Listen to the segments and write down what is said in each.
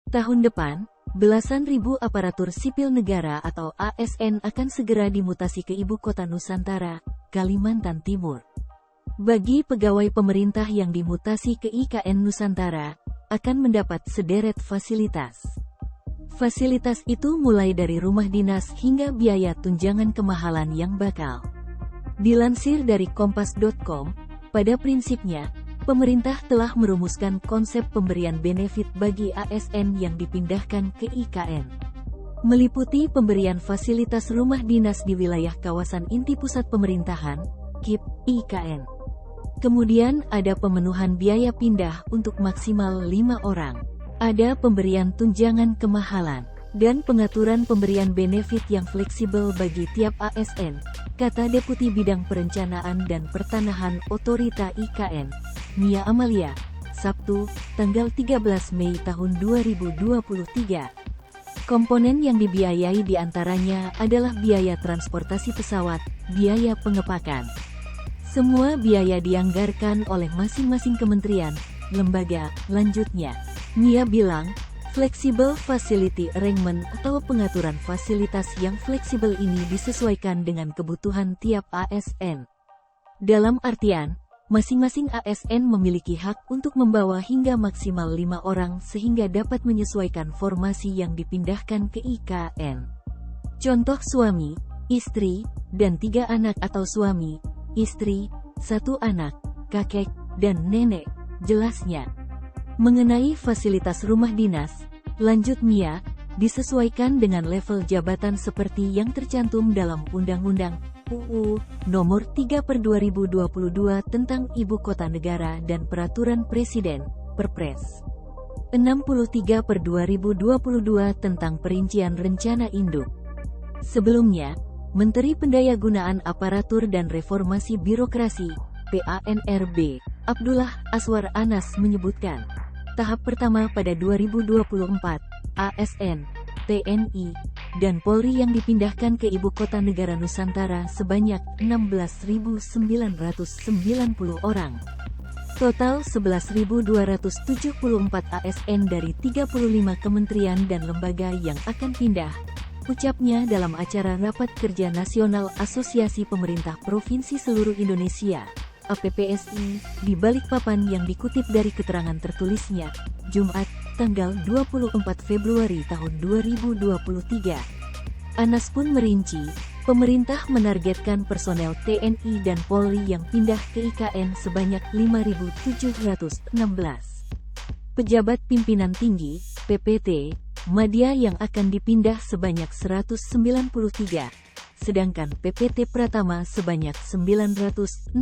Tahun depan, belasan ribu aparatur sipil negara atau ASN akan segera dimutasi ke Ibu Kota Nusantara, Kalimantan Timur. Bagi pegawai pemerintah yang dimutasi ke IKN Nusantara, akan mendapat sederet fasilitas. Fasilitas itu mulai dari rumah dinas hingga biaya tunjangan kemahalan yang bakal. Dilansir dari kompas.com, pada prinsipnya, pemerintah telah merumuskan konsep pemberian benefit bagi ASN yang dipindahkan ke IKN. Meliputi pemberian fasilitas rumah dinas di wilayah kawasan inti pusat pemerintahan, KIP, IKN. Kemudian ada pemenuhan biaya pindah untuk maksimal 5 orang. Ada pemberian tunjangan kemahalan, dan pengaturan pemberian benefit yang fleksibel bagi tiap ASN, kata Deputi Bidang Perencanaan dan Pertanahan Otorita IKN, Mia Amalia, Sabtu, tanggal 13 Mei tahun 2023. Komponen yang dibiayai diantaranya adalah biaya transportasi pesawat, biaya pengepakan. Semua biaya dianggarkan oleh masing-masing kementerian, lembaga. Lanjutnya, Mia bilang, Flexible Facility Arrangement atau pengaturan fasilitas yang fleksibel ini disesuaikan dengan kebutuhan tiap ASN. Dalam artian, masing-masing ASN memiliki hak untuk membawa hingga maksimal 5 orang sehingga dapat menyesuaikan formasi yang dipindahkan ke IKN. Contoh suami, istri, dan 3 anak atau suami, istri, 1 anak, kakek, dan nenek, jelasnya. Mengenai fasilitas rumah dinas, lanjut Mia, disesuaikan dengan level jabatan seperti yang tercantum dalam Undang-Undang UU Nomor 3/2022 tentang Ibu Kota Negara dan Peraturan Presiden, Perpres 63/2022 tentang Perincian Rencana Induk. Sebelumnya, Menteri Pendayagunaan Aparatur dan Reformasi Birokrasi, PANRB, Abdullah Aswar Anas menyebutkan, tahap pertama pada 2024, ASN, TNI, dan Polri yang dipindahkan ke Ibu Kota Negara Nusantara sebanyak 16.990 orang. Total 11.274 ASN dari 35 kementerian dan lembaga yang akan pindah, ucapnya dalam acara Rapat Kerja Nasional Asosiasi Pemerintah Provinsi Seluruh Indonesia, APPSI, di Balikpapan yang dikutip dari keterangan tertulisnya, Jumat, tanggal 24 Februari tahun 2023. Anas pun merinci, pemerintah menargetkan personel TNI dan Polri yang pindah ke IKN sebanyak 5.716. Pejabat pimpinan tinggi, PPT, Madya yang akan dipindah sebanyak 193. Sedangkan PPT Pratama sebanyak 964.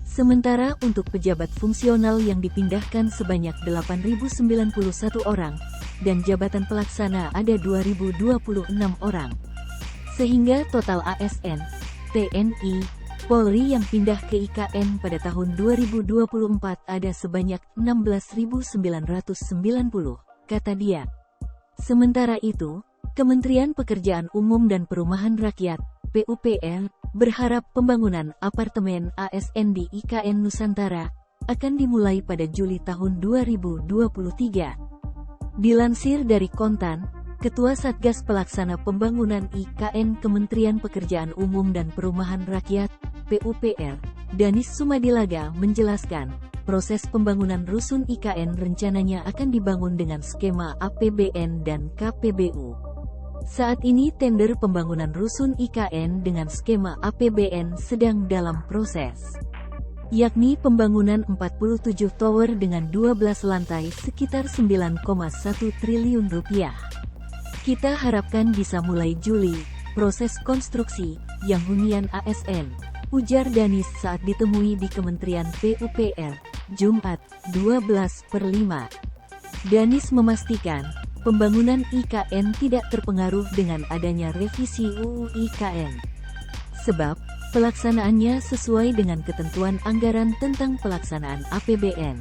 Sementara untuk pejabat fungsional yang dipindahkan sebanyak 8.091 orang, dan jabatan pelaksana ada 2.026 orang. Sehingga total ASN, TNI, Polri yang pindah ke IKN pada tahun 2024 ada sebanyak 16.990, kata dia. Sementara itu, Kementerian Pekerjaan Umum dan Perumahan Rakyat, PUPR, berharap pembangunan apartemen ASN di IKN Nusantara akan dimulai pada Juli tahun 2023. Dilansir dari Kontan, Ketua Satgas Pelaksana Pembangunan IKN Kementerian Pekerjaan Umum dan Perumahan Rakyat, PUPR, Danis Sumadilaga menjelaskan, proses pembangunan rusun IKN rencananya akan dibangun dengan skema APBN dan KPBU. Saat ini tender pembangunan rusun IKN dengan skema APBN sedang dalam proses, yakni pembangunan 47 tower dengan 12 lantai sekitar 9,1 triliun rupiah. Kita harapkan bisa mulai Juli, proses konstruksi, yang hunian ASN, ujar Danis saat ditemui di Kementerian PUPR, Jumat, 12/5. Danis memastikan, pembangunan IKN tidak terpengaruh dengan adanya revisi UU IKN. Sebab, pelaksanaannya sesuai dengan ketentuan anggaran tentang pelaksanaan APBN.